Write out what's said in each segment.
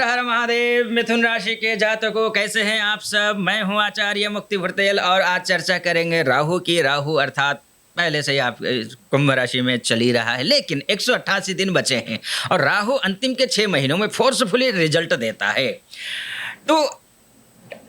हर हर महादेव। मिथुन राशि के जातकों, कैसे हैं आप सब? मैं हूं आचार्य मुक्ति भुर्तेल और आज चर्चा करेंगे राहु की। राहु अर्थात पहले से ही आप कुंभ राशि में चल ही रहा है, लेकिन 188 दिन बचे हैं और राहु अंतिम के 6 महीनों में फोर्सफुली रिजल्ट देता है। तो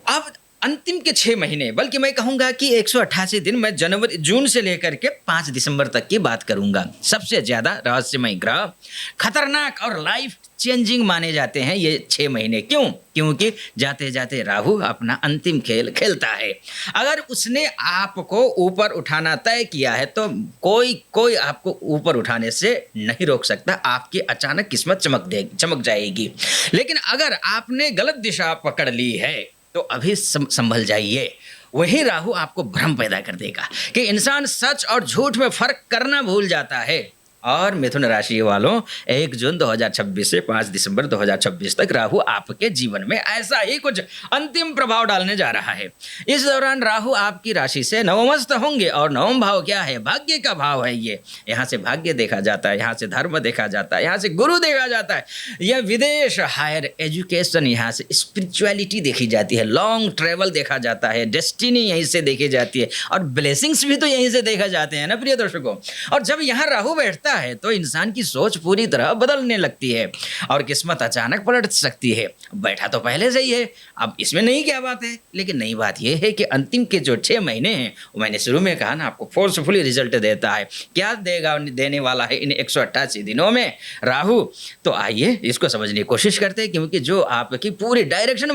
अब अंतिम के 6 महीने, बल्कि मैं कहूँगा कि 188 दिन, मैं जून से लेकर के 5 दिसंबर तक की बात करूँगा। सबसे ज़्यादा रहस्यमय ग्रह, खतरनाक और लाइफ चेंजिंग माने जाते हैं ये 6 महीने। क्यों? क्योंकि जाते जाते राहु अपना अंतिम खेल खेलता है। अगर उसने आपको ऊपर उठाना तय किया है तो कोई आपको ऊपर उठाने से नहीं रोक सकता। आपकी अचानक किस्मत चमक जाएगी। लेकिन अगर आपने गलत दिशा पकड़ ली है तो अभी संभल जाइए। वही राहु आपको भ्रम पैदा कर देगा कि इंसान सच और झूठ में फर्क करना भूल जाता है। और मिथुन राशि वालों, 1 जून 2026 से 5 दिसंबर 2026 तक राहु आपके जीवन में ऐसा ही कुछ अंतिम प्रभाव डालने जा रहा है। इस दौरान राहु आपकी राशि से नवमस्थ होंगे और नवम भाव क्या है? भाग्य का भाव है ये। यहाँ से भाग्य देखा जाता है, यहाँ से धर्म देखा जाता है, यहाँ से गुरु देखा जाता है, यह विदेश, हायर एजुकेशन, यहाँ से स्पिरिचुअलिटी देखी जाती है, लॉन्ग ट्रेवल देखा जाता है, डेस्टिनी यहीं से देखी जाती है और ब्लेसिंग्स भी तो यहीं से देखा जाते हैं ना प्रिय दर्शकों। और जब यहाँ राहु बैठता है तो इंसान की सोच पूरी तरह बदलने लगती है और किस्मत अचानक पलट सकती है। बैठा तो पहले से ही है, अब इसमें नहीं क्या बात है। लेकिन नई बात यह है कि अंतिम के जो 6 महीने हैं, वो मैंने शुरू में कहा ना, आपको फोर्सफुली रिजल्ट देता है। क्या देने वाला है इन 188 दिनों में राहु? तो आइए इसको समझने की कोशिश करते हैं, क्योंकि जो आपकी पूरी डायरेक्शन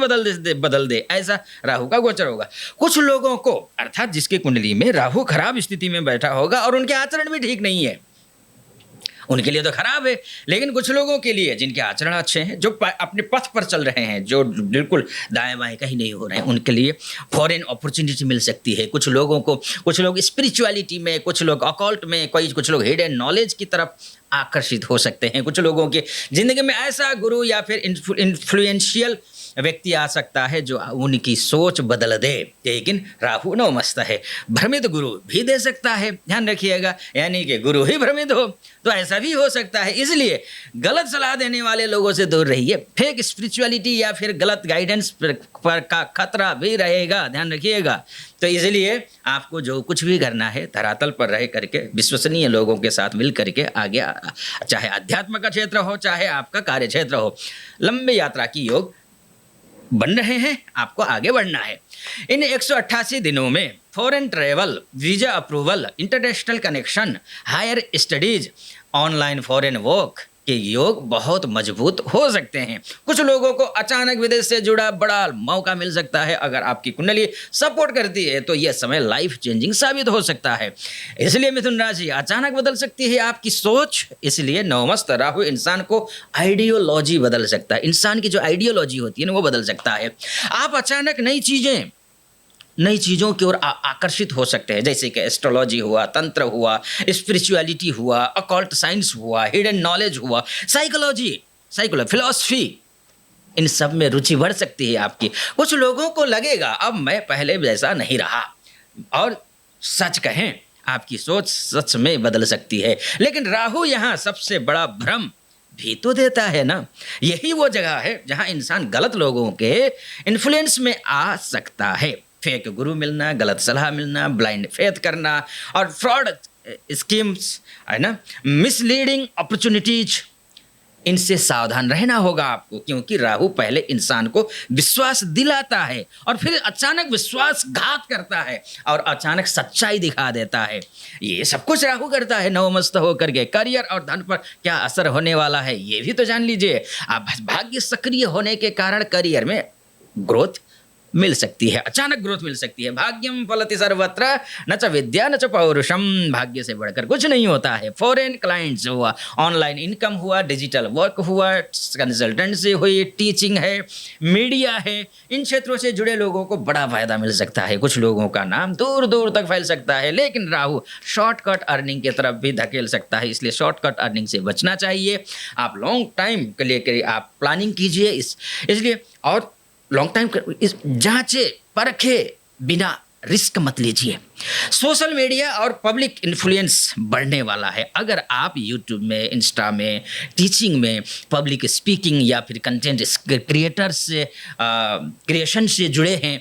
बदल दे ऐसा राहु का गोचर होगा। कुछ लोगों को, अर्थात जिसकी कुंडली में राहु खराब स्थिति में बैठा होगा और उनके आचरण भी ठीक नहीं है, उनके लिए तो खराब है। लेकिन कुछ लोगों के लिए जिनके आचरण अच्छे हैं, जो अपने पथ पर चल रहे हैं, जो बिल्कुल दाएं बाएं कहीं नहीं हो रहे हैं, उनके लिए फॉरेन अपॉर्चुनिटी मिल सकती है। कुछ लोग स्पिरिचुअलिटी में, कुछ लोग अकॉल्ट में, कुछ लोग हिडन नॉलेज की तरफ आकर्षित हो सकते हैं। कुछ लोगों की जिंदगी में ऐसा गुरु या फिर इन्फ्लुएंशियल व्यक्ति आ सकता है जो उनकी सोच बदल दे। लेकिन राहु नवमस्थ है, भ्रमित गुरु भी दे सकता है, ध्यान रखिएगा। यानी कि गुरु ही भ्रमित हो तो ऐसा भी हो सकता है। इसलिए गलत सलाह देने वाले लोगों से दूर रहिए। फेक स्पिरिचुअलिटी या फिर गलत गाइडेंस पर का खतरा भी रहेगा, ध्यान रखिएगा। तो इसलिए आपको जो कुछ भी करना है, धरातल पर रह करके विश्वसनीय लोगों के साथ मिल करके आगे, चाहे अध्यात्म का क्षेत्र हो, चाहे आपका कार्य क्षेत्र हो, लंबी यात्रा की योग बन रहे हैं। आपको आगे बढ़ना है। इन 188 दिनों में foreign travel, visa approval, international connection, higher studies, online foreign work के योग बहुत मजबूत हो सकते हैं। कुछ लोगों को अचानक विदेश से जुड़ा बड़ा मौका मिल सकता है। अगर आपकी कुंडली सपोर्ट करती है तो यह समय लाइफ चेंजिंग साबित हो सकता है। इसलिए मिथुन राशि, अचानक बदल सकती है आपकी सोच। इसलिए नवमस्थ राहु इंसान को आइडियोलॉजी बदल सकता है। इंसान की जो आइडियोलॉजी होती है ना, वो बदल सकता है। आप अचानक नई चीज़ों की ओर आकर्षित हो सकते हैं, जैसे कि एस्ट्रोलॉजी हुआ, तंत्र हुआ, स्पिरिचुअलिटी हुआ, अकॉल्ट साइंस हुआ, हिडन नॉलेज हुआ, साइकोलॉजी, फिलॉसफी, इन सब में रुचि बढ़ सकती है आपकी। कुछ लोगों को लगेगा अब मैं पहले जैसा नहीं रहा, और सच कहें आपकी सोच सच में बदल सकती है। लेकिन राहु यहाँ सबसे बड़ा भ्रम भी तो देता है ना। यही वो जगह है जहाँ इंसान गलत लोगों के इन्फ्लुएंस में आ सकता है। फेक गुरु मिलना, गलत सलाह मिलना, ब्लाइंड फेथ करना और फ्रॉड स्कीम्स, है ना, मिसलीडिंग अपॉर्चुनिटीज, इनसे सावधान रहना होगा आपको। क्योंकि राहु पहले इंसान को विश्वास दिलाता है और फिर अचानक विश्वासघात करता है और अचानक सच्चाई दिखा देता है। ये सब कुछ राहु करता है नवमस्थ होकर के। करियर और धन पर क्या असर होने वाला है ये भी तो जान लीजिए। आप भाग्य सक्रिय होने के कारण करियर में ग्रोथ मिल सकती है, अचानक ग्रोथ मिल सकती है। भाग्यम फलति सर्वत्र न च विद्या न च पौरुषम, भाग्य से बढ़कर कुछ नहीं होता है। फॉरेन क्लाइंट्स हुआ, ऑनलाइन इनकम हुआ, डिजिटल वर्क हुआ, कंसल्टेंसी हुई, टीचिंग है, मीडिया है, इन क्षेत्रों से जुड़े लोगों को बड़ा फायदा मिल सकता है। कुछ लोगों का नाम दूर दूर तक फैल सकता है। लेकिन राहु शॉर्टकट अर्निंग की तरफ भी धकेल सकता है, इसलिए शॉर्टकट अर्निंग से बचना चाहिए। आप लॉन्ग टाइम के लिए आप प्लानिंग कीजिए इसलिए, और लॉन्ग टाइम जांचे परखे बिना रिस्क मत लीजिए। सोशल मीडिया और पब्लिक इन्फ्लुएंस बढ़ने वाला है। अगर आप यूट्यूब में, इंस्टा में, टीचिंग में, पब्लिक स्पीकिंग या फिर कंटेंट क्रिएटर्स से क्रिएशन से जुड़े हैं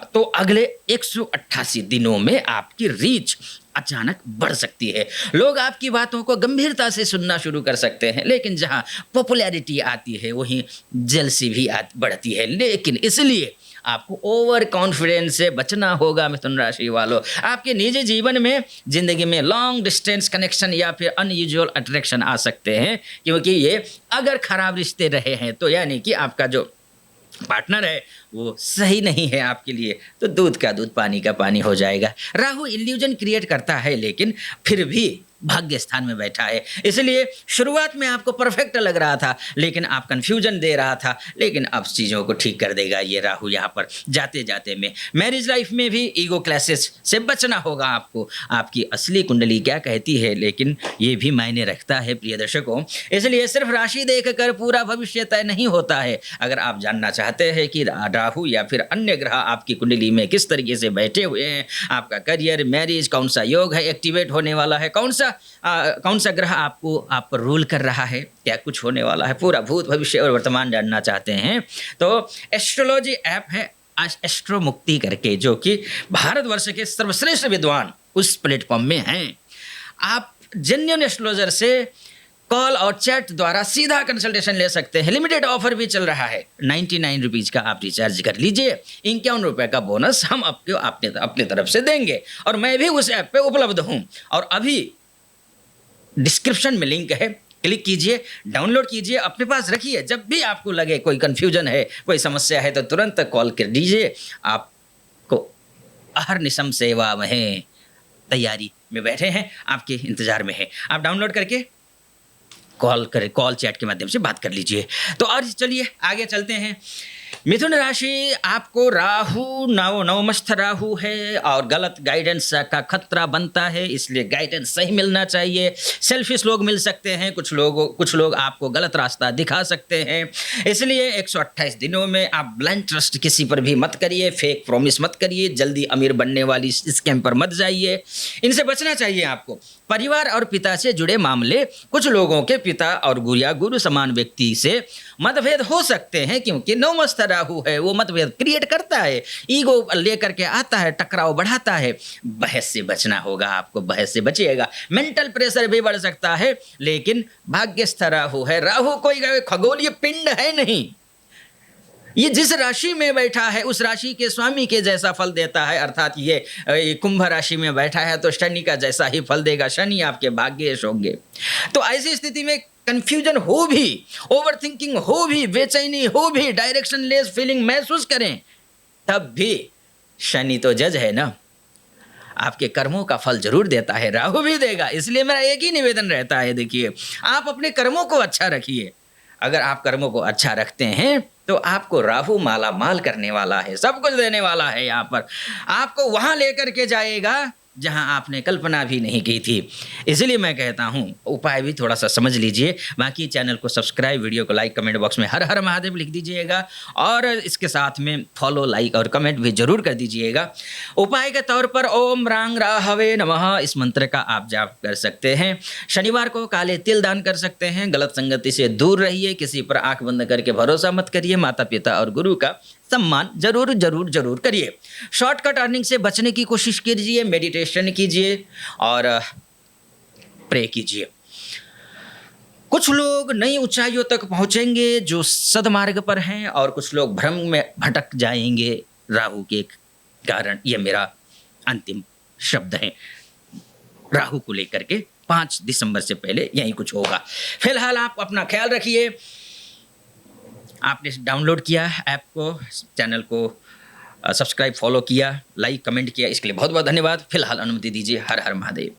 तो अगले 188 दिनों में आपकी रीच अचानक बढ़ सकती है। लोग आपकी बातों को गंभीरता से सुनना शुरू कर सकते हैं, लेकिन जहां पॉपुलैरिटी आती है वहीं जेलसी भी बढ़ती है। लेकिन इसलिए आपको ओवर कॉन्फिडेंस से बचना होगा मिथुन राशि वालों। आपके निजी जीवन में, जिंदगी में लॉन्ग डिस्टेंस कनेक्शन या फिर अनयूजुअल अट्रैक्शन आ सकते हैं, क्योंकि ये अगर खराब रिश्ते रहे हैं तो यानी कि आपका जो पार्टनर है वो सही नहीं है आपके लिए, तो दूध का दूध पानी का पानी हो जाएगा। राहु इल्यूजन क्रिएट करता है लेकिन फिर भी भाग्य स्थान में बैठा है, इसलिए शुरुआत में आपको परफेक्ट लग रहा था लेकिन आप कंफ्यूजन दे रहा था, लेकिन अब चीज़ों को ठीक कर देगा ये राहु यहाँ पर जाते जाते में। मैरिज लाइफ में भी ईगो क्लैशेस से बचना होगा आपको। आपकी असली कुंडली क्या कहती है, लेकिन ये भी मायने रखता है प्रिय दर्शकों, इसलिए सिर्फ राशि देखकर पूरा भविष्य तय नहीं होता है। अगर आप जानना चाहते हैं कि राहु या फिर अन्य ग्रह आपकी कुंडली में किस तरीके से बैठे हुए हैं, आपका करियर, मैरिज, कौन सा योग है एक्टिवेट होने वाला है, कौन सा ग्रह आपको आप पर रूल कर रहा है, क्या कुछ होने वाला है, पूरा भूत भविष्य और वर्तमान जानना चाहते हैं तो एस्ट्रोलॉजी ऐप है एस्ट्रो मुक्ति करके, जो कि भारतवर्ष के सर्वश्रेष्ठ विद्वान उस प्लेटफॉर्म में हैं। आप जेन्युइन एस्ट्रोलॉजर से कॉल और चैट द्वारा सीधा कंसल्टेशन ले सकते हैं। लिमिटेड ऑफर भी चल रहा है, 99 रुपीज़ का आप रिचार्ज कर लीजिए, 51 रुपये का बोनस हम आपको अपने तरफ से देंगे और मैं भी उस ऐप पे उपलब्ध हूँ। और अभी डिस्क्रिप्शन में लिंक है, क्लिक कीजिए, डाउनलोड कीजिए, अपने पास रखिए। जब भी आपको लगे कोई कन्फ्यूजन है, कोई समस्या है तो तुरंत कॉल कर दीजिए। आपको अहर्निशम सेवा में तैयारी में बैठे हैं, आपके इंतज़ार में है। आप डाउनलोड करके कॉल चैट के माध्यम से बात कर लीजिए। तो और चलिए आगे चलते हैं। मिथुन राशि, आपको राहु नवमस्थ राहु है और गलत गाइडेंस का खतरा बनता है, इसलिए गाइडेंस सही मिलना चाहिए। सेल्फिश लोग मिल सकते हैं, कुछ लोग आपको गलत रास्ता दिखा सकते हैं, इसलिए 128 दिनों में आप ब्लाइंड ट्रस्ट किसी पर भी मत करिए, फेक प्रॉमिस मत करिए, जल्दी अमीर बनने वाली स्कैम पर मत जाइए, इनसे बचना चाहिए आपको। परिवार और पिता से जुड़े मामले, कुछ लोगों के पिता और गुरु समान व्यक्ति से मतभेद हो सकते हैं, क्योंकि नवमस्थ राहु है, वो मतभेद क्रिएट करता है, ईगो लेकर के आता है, टकराव बढ़ाता है। बहस से बचना होगा आपको, बहस से बचिएगा। मेंटल प्रेशर भी बढ़ सकता है, लेकिन भाग्यस्थ राहु है। राहु कोई खगोलीय पिंड है नहीं, ये जिस राशि में बैठा है उस राशि के स्वामी के जैसा फल देता है, अर्थात ये कुंभ राशि में बैठा है तो शनि का जैसा ही फल देगा। शनि आपके भाग्येश होंगे। तो ऐसी स्थिति में कंफ्यूजन हो भी, ओवर थिंकिंग हो भी, बेचैनी हो भी, डायरेक्शन लेस फीलिंग महसूस करें, तब भी शनि तो जज है ना, आपके कर्मों का फल जरूर देता है, राहु भी देगा। इसलिए मेरा एक ही निवेदन रहता है, देखिए आप अपने कर्मों को अच्छा रखिए। अगर आप कर्मों को अच्छा रखते हैं तो आपको राहु माला माल करने वाला है, सब कुछ देने वाला है। यहाँ पर आपको वहाँ लेकर के जाएगा जहां आपने कल्पना भी नहीं की थी। इसलिए मैं कहता हूं उपाय भी थोड़ा सा समझ लीजिए। बाकी चैनल को सब्सक्राइब, वीडियो को लाइक, कमेंट बॉक्स में हर हर महादेव लिख दीजिएगा और इसके साथ में फॉलो, लाइक और कमेंट भी जरूर कर दीजिएगा। उपाय के तौर पर ओम रांग राहवे नमः इस मंत्र का आप जाप कर सकते हैं। शनिवार को काले तिल दान कर सकते हैं। गलत संगति से दूर रहिए, किसी पर आंख बंद करके भरोसा मत करिए। माता पिता और गुरु का सम्मान जरूर जरूर जरूर करिए। शॉर्टकट अर्निंग से बचने की कोशिश कीजिए, मेडिटेशन कीजिए और प्रे कीजिए। कुछ लोग नई ऊंचाइयों तक पहुंचेंगे जो सदमार्ग पर हैं और कुछ लोग भ्रम में भटक जाएंगे राहु के कारण। ये मेरा अंतिम शब्द है राहु को लेकर के। 5 दिसंबर से पहले यही कुछ होगा। फिलहाल आप अपना ख्याल रखिए। आपने डाउनलोड किया ऐप को, चैनल को सब्सक्राइब, फॉलो किया, लाइक, कमेंट किया, इसके लिए बहुत बहुत धन्यवाद। फिलहाल अनुमति दीजिए। हर हर महादेव।